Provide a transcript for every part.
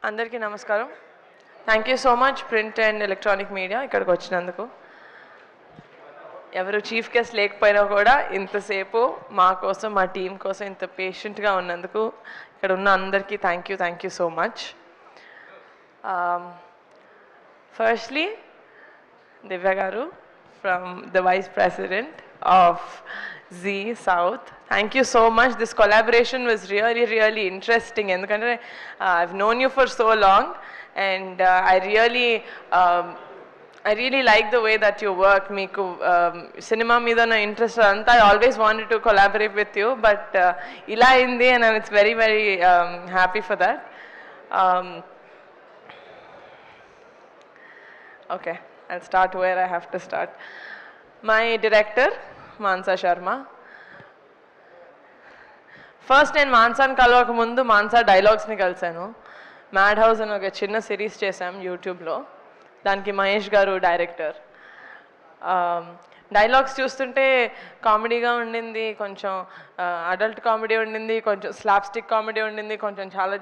అందరికీ నమస్కారం. Thank you so much print and electronic media ఇక్కడికి వచ్చినందుకు. ఎవరు చీఫ్ గెస్ట్ లేకపోయినా కూడా ఇంతసేపు మా కోసం మా టీం కోసం ఇంత పేషెంట్గా ఉన్నందుకు ఇక్కడ ఉన్న అందరికీ thank you so much. Firstly Divya garu from the vice president of Z South. Thank you so much. This collaboration was really interesting. ఎందుకంటే I've known you for so long and I really like the way that you work. మీకు cinema మీద నా interest అంతా I always wanted to collaborate with you, but ఇలా అయింది and it's very happy for that. Okay, I'll start where I have to start. My director, Mansa Sharma. First నేను మాన్సాని కలవక ముందు Mansa డైలాగ్స్ని కలిసాను. Mad house అని ఒక చిన్న సిరీస్ చేశాం యూట్యూబ్లో. దానికి మహేష్ గారు డైరెక్టర్. డైలాగ్స్ చూస్తుంటే కామెడీగా ఉండింది, కొంచెం అడల్ట్ కామెడీ ఉండింది, కొంచెం స్లాప్స్టిక్ కామెడీ ఉండింది, కొంచెం చాలా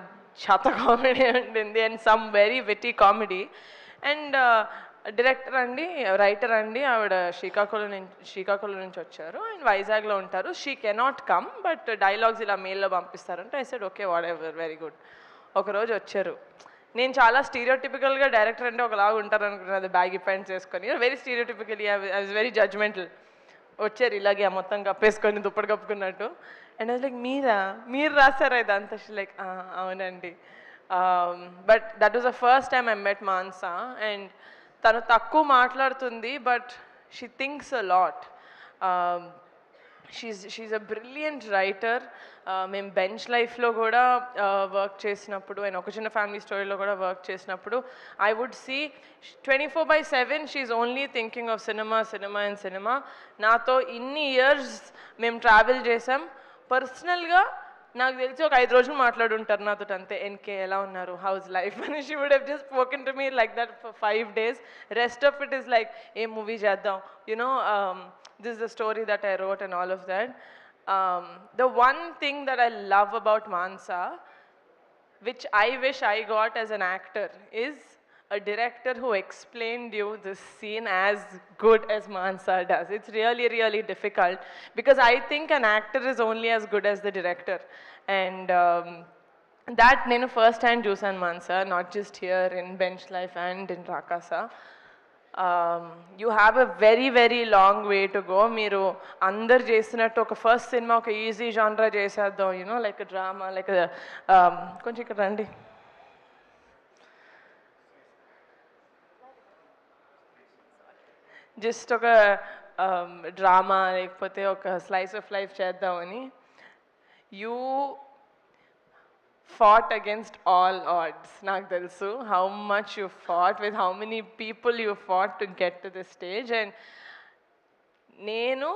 చెత్త కామెడీ ఉండింది and some very witty comedy. And director అండి, రైటర్ అండి, ఆవిడ శ్రీకాకుళం నుంచి వచ్చారు అండ్ వైజాగ్లో ఉంటారు. She cannot come but dialogues ఇలా మెయిల్లో పంపిస్తారంటే I said okay whatever, very good. ఒకరోజు వచ్చారు. నేను చాలా స్టీరియోటిపికల్గా డైరెక్టర్ అంటే ఒకలాగా ఉంటారు అనుకున్నది, బ్యాగీ ప్యాంట్స్ వేసుకొని very stereotypically I was very judgemental. వచ్చారు ఇలాగే మొత్తం కప్పేసుకొని దుప్పటి కప్పుకున్నట్టు అండ్ అది లైక్ మీరు రాశారా ఇదంతా? లైక్ అవునండి. But that was the first time I met Mansa and తను తక్కువ మాట్లాడుతుంది but she thinks a lot. She's a brilliant writer. మేము బెంచ్ లైఫ్లో కూడా వర్క్ చేసినప్పుడు అండ్ ఒక చిన్న ఫ్యామిలీ స్టోరీలో కూడా వర్క్ చేసినప్పుడు I would see 24/7 she only thinking of cinema. నాతో ఇన్ని ఇయర్స్ మేము ట్రావెల్ చేసాం. పర్సనల్గా నాకు తెలిసి ఒక 5 రోజులు మాట్లాడుంటారు నాతో అంతే. ఎన్కే ఎలా ఉన్నారు, హౌస్ లైఫ్ అని. She would have just spoken to me like that for 5 days. Rest of it is like a movie చేద్దాం, you know this is the story that I wrote and all of that. The one thing that I love about Mansa, which I wish I got as an actor, is a director who explained you this scene as good as Mansa does. It's really difficult because I think an actor is only as good as the director. And that nenu first hand chusan Mansa, not just here in Bench Life and in Rakasa. You have a very long way to go. మీరు అందరు చేసినట్టు ఒక first cinema ఒక easy జానరా చేసేద్దాం, you know like drama, like కొంచెం ఇక్కడ రండి. Just ఒక డ్రామా లేకపోతే ఒక స్లైస్ ఆఫ్ లైఫ్ చేద్దామని. You fought against all odds. నాకు తెలుసు how much you fought, with how many people you fought to get to this stage. And నేను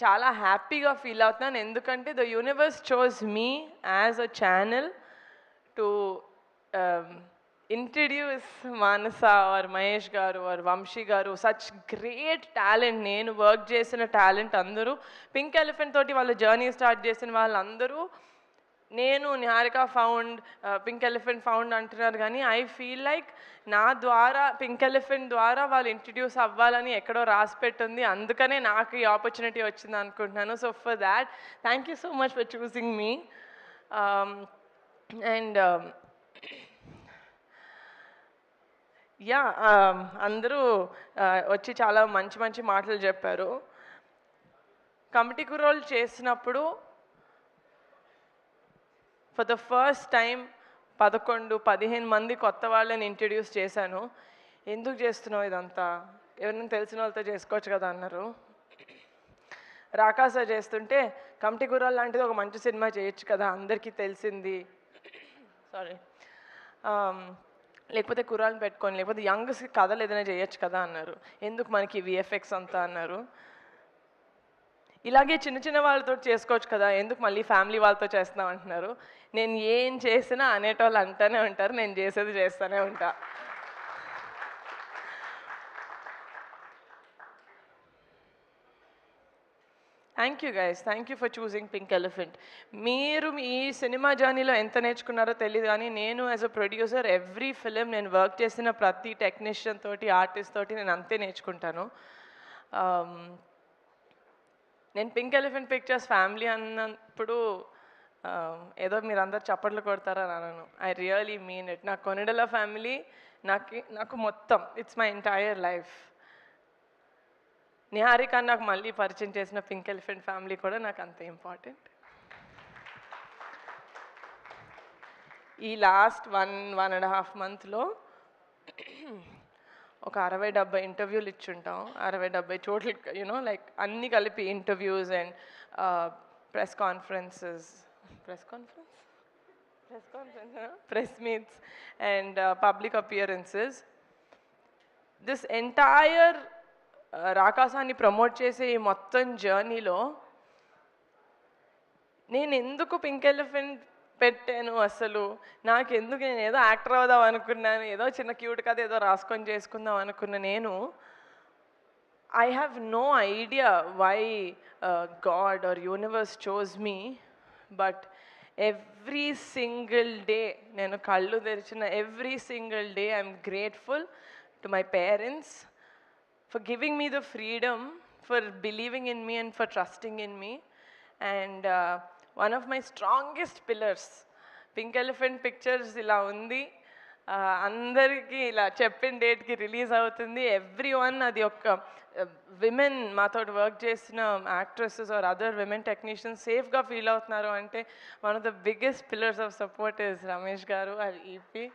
చాలా హ్యాపీగా ఫీల్ అవుతున్నాను ఎందుకంటే the universe chose me as a channel to introduce Manasa or Mahesh garu or Vamshi garu, such great talent. నేను work చేసిన talent అందరూ pink elephant తోటి వాళ్ళ జర్నీ స్టార్ట్ చేసిన వాళ్ళందరూ నేను Niharika found, pink elephant found అంటున్నారు కానీ ఐ ఫీల్ లైక్ నా ద్వారా పింక్ ఎలిఫెంట్ ద్వారా వాళ్ళు ఇంట్రడ్యూస్ అవ్వాలని ఎక్కడో రాసి పెట్టుంది, అందుకనే నాకు ఈ ఆపర్చునిటీ వచ్చింది అనుకుంటున్నాను. So for that thank you so much for choosing me. And yeah, అందరూ వచ్చి చాలా మంచి మాటలు చెప్పారు. కమిటీ కుర్రోళ్ళు చేసినప్పుడు ఫర్ ద ఫస్ట్ టైం 11-15 మంది కొత్త వాళ్ళని ఇంట్రడ్యూస్ చేశాను. ఎందుకు చేస్తున్నావు ఇదంతా, ఎవరైనా తెలిసిన వాళ్ళతో చేసుకోవచ్చు కదా అన్నారు. రాకాస చేస్తుంటే కమిటీ కుర్రాళ్ళు లాంటిది ఒక మంచి సినిమా చేయొచ్చు కదా, అందరికీ తెలిసింది, సారీ, లేకపోతే కుర్రాళ్ళని పెట్టుకొని లేకపోతే యంగ్స్ కథలు ఏదైనా చేయొచ్చు కదా అన్నారు. ఎందుకు మనకి విఎఫ్ఎక్స్ అంతా అన్నారు. ఇలాగే చిన్న వాళ్ళతో చేసుకోవచ్చు కదా, ఎందుకు మళ్ళీ ఫ్యామిలీ వాళ్ళతో చేస్తున్నాం అంటున్నారు. నేను ఏం చేసినా అనేటోళ్ళు అంటూనే ఉంటారు, నేను చేసేది చేస్తూనే ఉంటా. Thank you guys, thank you for choosing pink elephant. మీరు మీ సినిమా జర్నీలో ఎంత నేర్చుకున్నారో తెలియదు, కానీ నేను as a producer every film నేను వర్క్ చేసిన ప్రతి టెక్నీషియన్ తోటి, ఆర్టిస్ట్ తోటి నేను అంతే నేర్చుకుంటాను. నేను పింక్ ఎలిఫెంట్ పిక్చర్స్ ఫ్యామిలీ అన్నప్పుడు ఏదో మీరు అందరు చప్పట్లు కొడతారని అనను. I really mean it. నా కొనిడల ఫ్యామిలీ నాకు మొత్తం, it's my entire life. Niharika నాకు మళ్ళీ పరిచయం చేసిన పింక్ ఎలిఫెంట్ ఫ్యామిలీ కూడా నాకు అంత ఇంపార్టెంట్. ఈ లాస్ట్ 1.5 మంత్లో ఒక 60-70 ఇంటర్వ్యూలు ఇచ్చుంటాం. 60-70 చోట్ల యూనో లైక్ అన్నీ కలిపి interviews and press meets and public appearances. This entire రాకాసాన్ని ప్రమోట్ చేసే ఈ మొత్తం జర్నీలో నేను ఎందుకు పింక్ ఎలిఫెంట్ పెట్టాను, అసలు నాకెందుకు, నేను ఏదో యాక్టర్ అవుదాం అనుకున్నాను, ఏదో చిన్న క్యూట్ కథ ఏదో రాసుకొని చేసుకుందాం అనుకున్న నేను, I have no idea why God or universe chose me. But every single day నేను కళ్ళు తెరిచిన every single day I'm grateful to my parents for giving me the freedom, for believing in me and for trusting in me. And one of my strongest pillars, Pink Elephant Pictures ila undi, andariki ila cheppin date ki release avutundi. Everyone adi okka women mathod work chesina actresses or other women technicians safe ga feel avutunnaru ante one of the biggest pillars of support is Ramesh garu, our EP.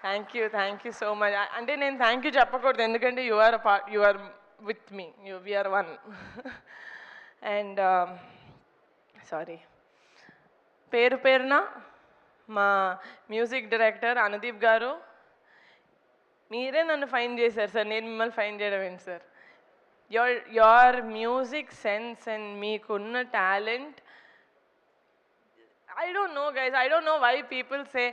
Thank you so much. అంటే నేను thank you చెప్పకూడదు, ఎందుకంటే you are with me, we're one. And sorry, పేరున మా music director Anudeep గారు, మీరే నన్ను fine చేశారు సార్, నేను మిమ్మల్ని ఫైన్ చేయడం ఏంటి sir. Your music sense and మీకున్న talent, I don't know guys, I don't know why people say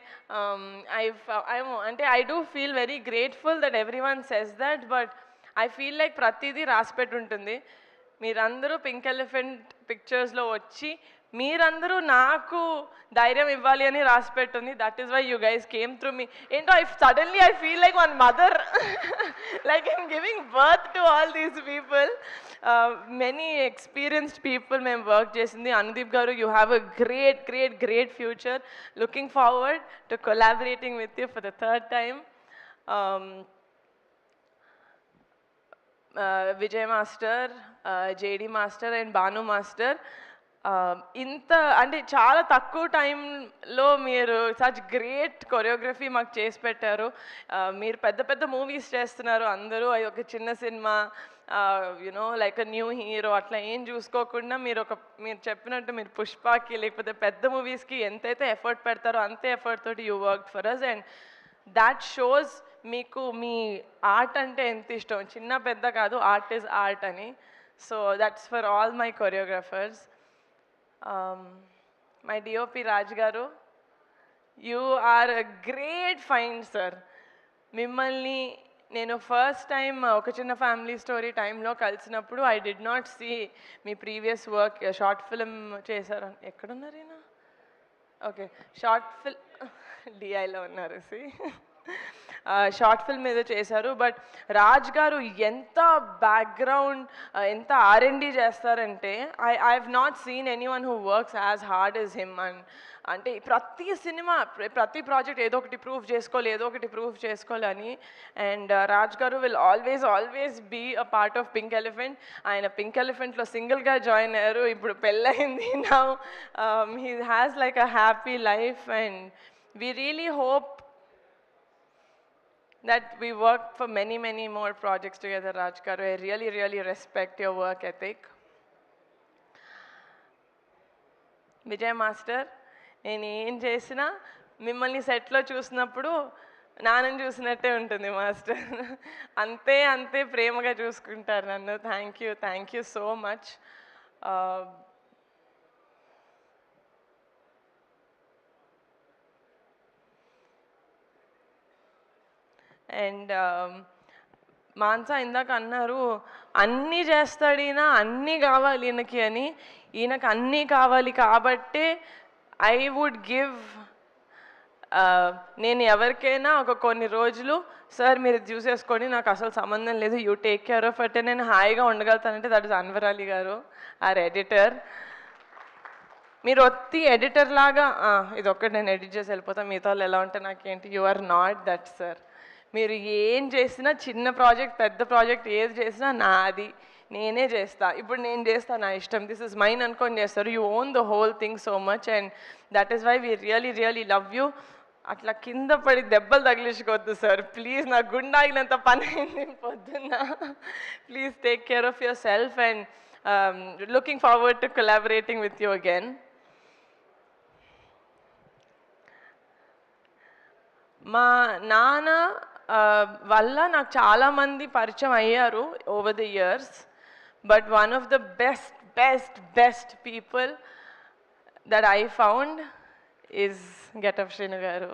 I do feel very grateful that everyone says that, but I feel like pratidi raspet untundi. మీరందరూ pink elephant పిక్చర్స్లో వచ్చి మీరందరూ నాకు ధైర్యం ఇవ్వాలి అని రాసి పెట్టుంది. That is why you guys came through me. ఏంటో suddenly I feel like one mother, like I'm giving birth to all these people. Many experienced people మేము వర్క్ చేసింది. Anudeep garu, you have a great future. Looking forward to collaborating with you for the third time. Vijay master, JD master and Bhanu master, ఇంత అంటే చాలా తక్కువ టైంలో మీరు such great choreography మాకు చేసి పెట్టారు. మీరు పెద్ద మూవీస్ చేస్తున్నారు అందరూ, అది ఒక చిన్న cinema, you know like a new hero అట్లా ఏం చూసుకోకుండా మీరు చెప్పినట్టు మీరు పుష్పకి లేకపోతే పెద్ద మూవీస్కి ఎంతైతే ఎఫర్ట్ పెడతారో అంతే ఎఫర్ట్ తోటి you work for us. And that shows మీకు మీ ఆర్ట్ అంటే ఎంత ఇష్టం, చిన్న పెద్ద కాదు, ఆర్ట్ ఈజ్ ఆర్ట్ అని. So that's for all my choreographers. My DOP Raj garu, you are a great find sir. మిమ్మల్ని నేను ఫస్ట్ టైం ఒక చిన్న ఫ్యామిలీ స్టోరీ టైంలో కలిసినప్పుడు I did not see me previous work. Short film చేశారు, ఎక్కడున్నారేనా? ఓకే, షార్ట్ ఫిల్మ్ డిఐలో ఉన్నారు. సి షార్ట్ ఫిల్మ్ ఏదో చేశారు. బట్ రాజ్ గారు ఎంత బ్యాక్గ్రౌండ్, ఎంత R&D చేస్తారంటే I have not seen anyone who works as hard as him. And అంటే ప్రతి సినిమా, ప్రతి ప్రాజెక్ట్ ఏదో ఒకటి ప్రూవ్ చేసుకోవాలని. And Raj garu will always be a part of pink elephant. ఆయన పింక్ ఎలిఫెంట్లో సింగిల్గా జాయిన్ అయ్యారు, ఇప్పుడు పెళ్ళయింది. Now he has like a happy life. And we really hope that we work for many more projects together, Raj garu. I really respect your work ethic. Vijay master, నేను ఏం చేసినా మిమ్మల్ని సెట్లో చూసినప్పుడు నాన్నని చూసినట్టే ఉంటుంది మాస్టర్. అంతే ప్రేమగా చూసుకుంటారు నన్ను. Thank you so much. And Mansa ఇందాక అన్నారు, అన్నీ చేస్తాడు ఈయన, అన్నీ కావాలి ఈయనకి అని. ఈయనకు అన్నీ కావాలి కాబట్టే ఐ వుడ్ గివ్, నేను ఎవరికైనా ఒక కొన్ని రోజులు, సార్ మీరు చూసేసుకొని నాకు అసలు సంబంధం లేదు, యూ టేక్ కేర్ ఆఫ్ అంటే నేను హాయిగా ఉండగలుగుతానంటే దట్ ఇస్ అన్వర్ అలీ గారు, ఆర్ ఎడిటర్. మీరు ఒత్తి ఎడిటర్ లాగా ఇది ఒక్కటి నేను ఎడిట్ చేసి వెళ్ళిపోతాను, మిగతా వాళ్ళు ఎలా ఉంటే నాకేంటి, you are not that sir. మీరు ఏం చేసినా, చిన్న ప్రాజెక్ట్ పెద్ద ప్రాజెక్ట్ ఏది చేసినా నాది, నేనే చేస్తా. ఇప్పుడు నేను చేస్తా, నా ఇష్టం, దిస్ ఇస్ మైన్ అనుకొని చేస్తారు. You own the whole thing so much and that is why we really really love you. అట్లా కింద పడి దెబ్బలు తగిలించుకోవద్దు సార్ ప్లీజ్. నా గుండె ఆగినంత పని అయింది పొద్దున్న. Please take care of yourself and looking forward to collaborating with you again. మా నాన్న వల్ల నాకు చాలామంది పరిచయం అయ్యారు over the years, but one of the best best best people that I found is getup Srinu garu.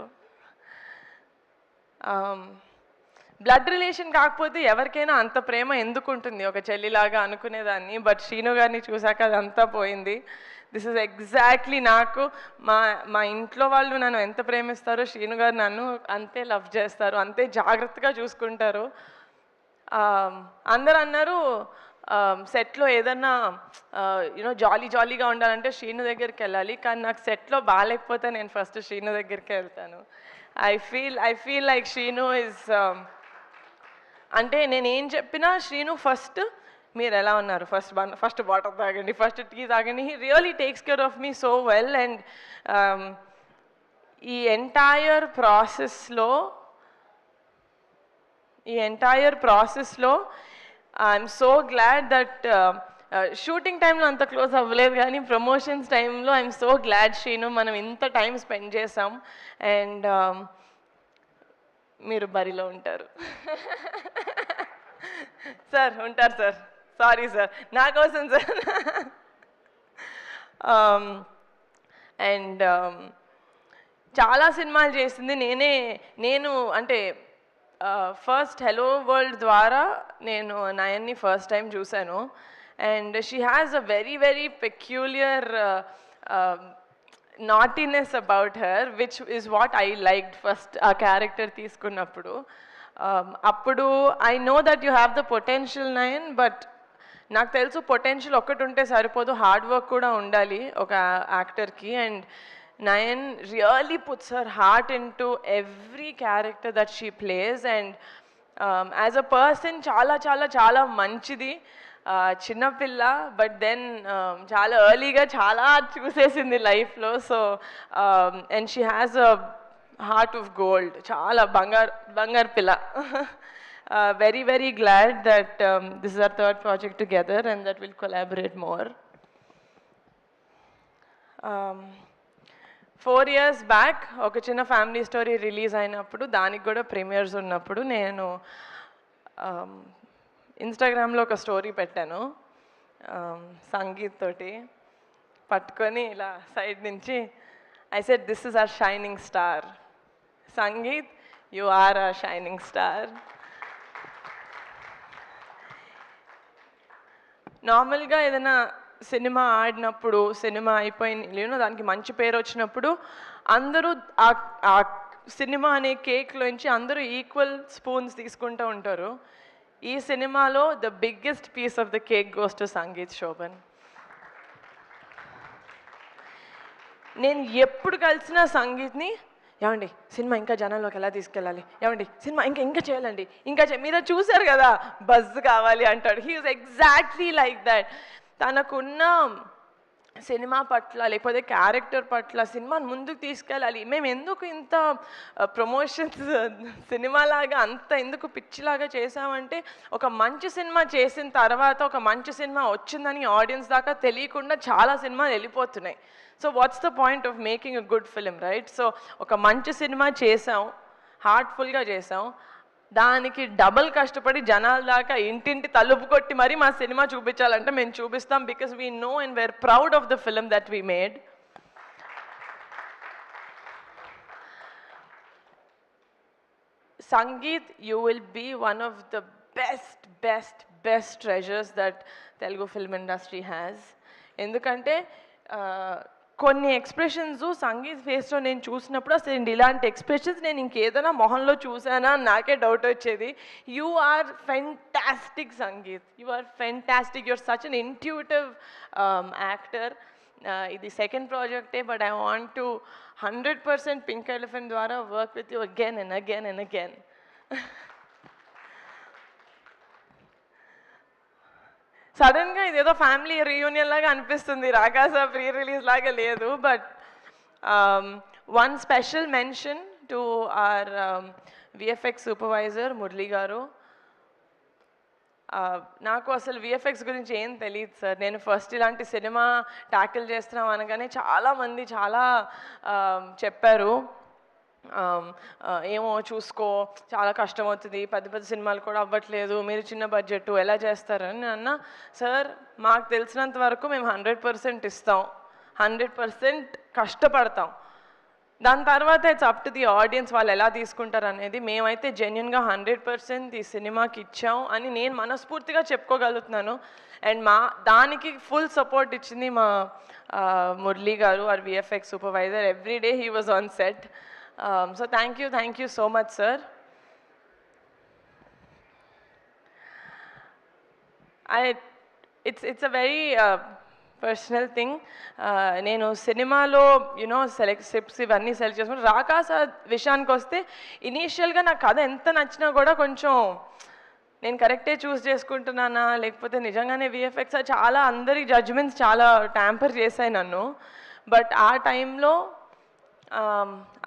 Blood relation కాకపోతే ఎవరికైనా అంత ప్రేమ ఎందుకు ఉంటుంది, ఒక చెల్లిలాగా అనుకునేదాన్ని, బట్ శ్రీను గారిని చూశాక అదంతా పోయింది. దిస్ ఇస్ ఎగ్జాక్ట్లీ నాకు మా ఇంట్లో వాళ్ళు నన్ను ఎంత ప్రేమిస్తారో శ్రీను గారు నన్ను అంతే లవ్ చేస్తారు, అంతే జాగ్రత్తగా చూసుకుంటారు. అందరు అన్నారు సెట్లో ఏదన్నా యూనో జాలీగా ఉండాలంటే శ్రీను దగ్గరికి వెళ్ళాలి, కానీ నాకు సెట్లో బాగాలేకపోతే నేను ఫస్ట్ శ్రీను దగ్గరికి వెళ్తాను. I feel like Srinu is, అంటే నేను ఏం చెప్పినా శ్రీను ఫస్ట్ మీరు ఎలా ఉన్నారు, ఫస్ట్ వాటర్ తాగండి, ఫస్ట్ టీ తాగండి. He really takes care of me so well. And ఈ ఎంటైర్ ప్రాసెస్లో I'm so glad that shooting టైంలో అంత క్లోజ్ అవ్వలేదు, కానీ ప్రమోషన్స్ టైంలో ఐఎమ్ సో గ్లాడ్ శ్రీను మనం ఇంత టైం స్పెండ్ చేసాం. అండ్ మీరు బరిలో ఉంటారు సార్, ఉంటారు సార్, సారీ సార్, నా కోసం సార్. అండ్ చాలా సినిమాలు చేసింది నేను అంటే ఫస్ట్ హెలో వరల్డ్ ద్వారా నేను నయన్ని ఫస్ట్ టైం చూశాను. And she has a very very peculiar naughtiness about her, which is what I liked first ఆ క్యారెక్టర్ తీసుకున్నప్పుడు. అప్పుడు I know that you have the potential Nayan, but నాకు తెలుసు పొటెన్షియల్ ఒక్కటి ఉంటే సరిపోదు, హార్డ్ వర్క్ కూడా ఉండాలి ఒక యాక్టర్కి. And Nayan really puts her heart into every character that she plays, and as a person చాలా మంచిది, చిన్నపిల్ల, బట్ దెన్ చాలా ఎర్లీగా చాలా చూసేసింది లైఫ్లో. So and she has a heart of gold, చాలా బంగారు పిల్ల. Very very glad that this is our third project together and that we'll collaborate more. 4 years back ఒక చిన్న ఫ్యామిలీ స్టోరీ రిలీజ్ అయినప్పుడు, దానికి కూడా ప్రీమియర్స్ ఉన్నప్పుడు నేను ఇన్స్టాగ్రామ్లో ఒక స్టోరీ పెట్టాను సంగీత్ తోటి పట్టుకొని ఇలా సైడ్ నుంచి. I said this is our shining star Sangeet, you are our shining star. నార్మల్గా ఏదైనా సినిమా ఆడినప్పుడు, సినిమా అయిపోయిన దానికి మంచి పేరు వచ్చినప్పుడు అందరూ ఆ సినిమా అనే కేక్లోంచి అందరూ ఈక్వల్ స్పూన్స్ తీసుకుంటూ ఉంటారు. ఈ సినిమాలో the biggest piece of the cake goes to Sangeet Shobhan. నేను ఎప్పుడు కలిసిన సంగీత్ని, ఏమండి సినిమా ఇంకా జనాల్లోకి ఎలా తీసుకెళ్ళాలి, ఏమండి సినిమా ఇంకా చేయాలండి, మీరు చూసారు కదా బజ్ కావాలి అంటాడు. He is exactly like that. తనకున్న సినిమా పట్ల లేకపోతే క్యారెక్టర్ పట్ల సినిమాని ముందుకు తీసుకెళ్ళాలి. మేము ఎందుకు ఇంత ప్రమోషన్స్ సినిమాలాగా అంత ఎందుకు పిచ్చిలాగా చేసామంటే, ఒక మంచి సినిమా చేసిన తర్వాత ఒక మంచి సినిమా వచ్చిందని ఆడియన్స్ దాకా తెలియకుండా చాలా సినిమాలు వెళ్ళిపోతున్నాయి. So what's the point of making a good film, right? So ఒక మంచి సినిమా చేసాం, హార్ట్ఫుల్గా చేసాం, దానికి డబల్ కష్టపడి జనాల దాకా ఇంటింటి తలుపు కొట్టి మరీ మా సినిమా చూపించాలంటే మేము చూపిస్తాం, because we know and we're proud of the film that we made. Sangeet, you will be one of the best treasures that Telugu film industry has. ఎందుకంటే కొన్ని ఎక్స్ప్రెషన్స్ సంగీత్ ఫేస్లో నేను చూసినప్పుడు అసలు ఇలాంటి ఎక్స్ప్రెషన్స్ నేను ఇంకేదైనా మొహంలో చూసానా అని నాకే డౌట్ వచ్చేది. You are fantastic Sangeeth, you are fantastic, you're such an intuitive actor. ఇది సెకండ్ ప్రాజెక్టే, but I want to 100% pink elephant ద్వారా work with you again and again and again. సడన్గా ఇదేదో ఫ్యామిలీ రీయూనియన్ లాగా అనిపిస్తుంది, రాకాస ప్రీ రిలీజ్ లాగా లేదు. But one special mention to our VFX supervisor Murali garu. నాకు అసలు విఎఫ్ఎక్స్ గురించి ఏం తెలియదు సార్. నేను ఫస్ట్ ఇలాంటి సినిమా ట్యాకిల్ చేస్తున్నాం అనగానే చాలామంది చాలా చెప్పారు, ఏమో చూసుకో, చాలా కష్టం అవుతుంది, పెద్ద పెద్ద సినిమాలు కూడా అవ్వట్లేదు, మీరు చిన్న బడ్జెట్ ఎలా చేస్తారని. నేను అన్నా, సార్ మాకు తెలిసినంత వరకు మేము 100% ఇస్తాం, 100% కష్టపడతాం, దాని తర్వాత it's up to the audience వాళ్ళు ఎలా తీసుకుంటారు అనేది. మేమైతే జెన్యున్గా 100% ఈ సినిమాకి ఇచ్చాం అని నేను మనస్ఫూర్తిగా చెప్పుకోగలుగుతున్నాను. అండ్ దానికి ఫుల్ సపోర్ట్ ఇచ్చింది మా Murali garu, our VFX supervisor. Every day he was on set. So thank you so much, sir. It's a very personal thing. నేను సినిమాలో స్క్రిప్ట్స్ ఇవన్నీ సెలెక్ట్ చేసుకుని రాకాస విషయానికి వస్తే ఇనీషియల్గా నాకు కథ ఎంత నచ్చినా కూడా కొంచెం నేను కరెక్టే చూస్ చేసుకుంటున్నానా లేకపోతే నిజంగానే విఎఫ్ఎక్స్ చాలా అందరి జడ్జ్మెంట్స్ చాలా ట్యాంపర్ చేశాయి నన్ను. బట్ ఆ టైంలో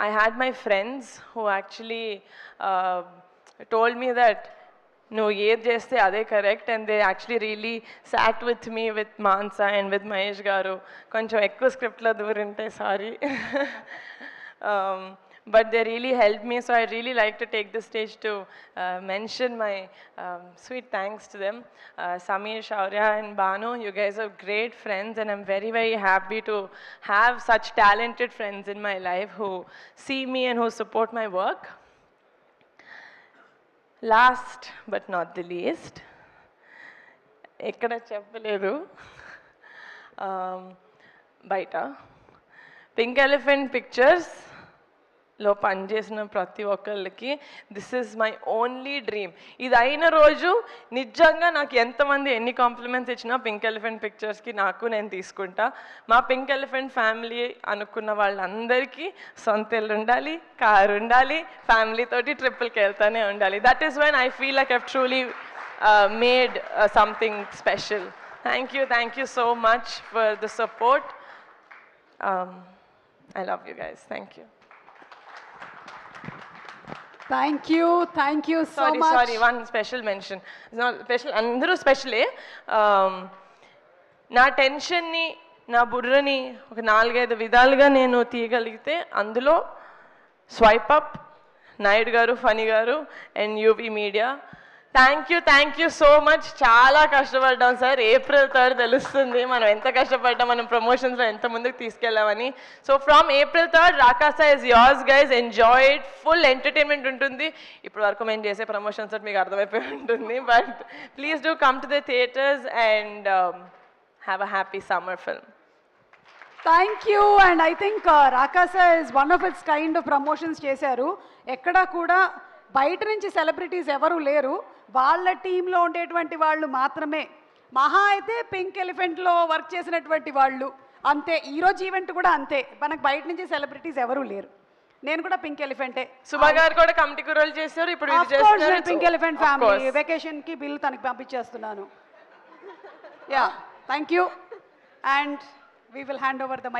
I had my friends who actually told me that no, ఏది చేస్తే అదే correct, and they actually really sat with me, with Mansa and with Mahesh గారు. కొంచెం ఎక్కువ స్క్రిప్ట్లో దూరుంటే sorry, but they really helped me, so I really like to take this stage to mention my sweet thanks to them. Sameer, Shaurya and Banu, you guys are great friends, and I'm very happy to have such talented friends in my life who see me and who support my work. Last but not the least, ekkada cheppaledu, baita Pink Elephant Pictures లో పనిచేసిన ప్రతి ఒక్కళ్ళకి this is my only dream. ఇది అయిన రోజు నిజంగా నాకు ఎంతమంది ఎన్ని కాంప్లిమెంట్స్ ఇచ్చినా పింక్ ఎలిఫెంట్ పిక్చర్స్కి నేను తీసుకుంటా. మా పింక్ ఎలిఫెంట్ ఫ్యామిలీ అనుకున్న వాళ్ళందరికీ సొంత ఇల్లు ఉండాలి, కారు ఉండాలి, ఫ్యామిలీతోటి ట్రిప్పులకి వెళ్తానే ఉండాలి. That is when I feel like I've truly made something special. Thank you so much for the support. I love you guys. Thank you. Thank you so much. Sorry, one special mention. It's not special, అందరూ స్పెషలే. నా టెన్షన్ని, నా బుర్రని ఒక 4-5 విధాలుగా నేను తీయగలిగితే అందులో swipe up, Naidu గారు, funny గారు and UV media. Thank you so much. చాలా కష్టపడ్డాం సార్. April 3rd తెలుస్తుంది మనం ఎంత కష్టపడ్డాం, మనం ప్రమోషన్స్లో ఎంత ముందుకు తీసుకెళ్ళామని. So from April 3rd Rakasa is yours guys. Enjoy it. Full entertainment ఉంటుంది. ఇప్పటి వరకు మేము చేసే ప్రమోషన్స్ మీకు అర్థమైపోయి ఉంటుంది. But please do come to the theatres and have a happy summer film. Thank you, and I think Rakasa is one of its kind of promotions చేశారు. ఎక్కడా కూడా బయట నుంచి సెలబ్రిటీస్ ఎవరు లేరు, వాళ్ళ టీంలో ఉండేటువంటి వాళ్ళు మాత్రమే. మహా అయితే పింక్ ఎలిఫెంట్లో వర్క్ చేసినటువంటి వాళ్ళు అంతే. ఈరోజు ఈవెంట్ కూడా అంతే, మనకు బయట నుంచి సెలబ్రిటీస్ ఎవరు లేరు. నేను కూడా పింక్ ఎలిఫెంటే. సుమా గారు కూడా కమిటీ రోల్ చేశారు. ఇప్పుడు పింక్ ఎలిఫెంట్ ఫ్యామిలీ వెకేషన్కి బిల్ తనకి పంపించేస్తున్నాను. Yeah, thank you, and we will hand over the mic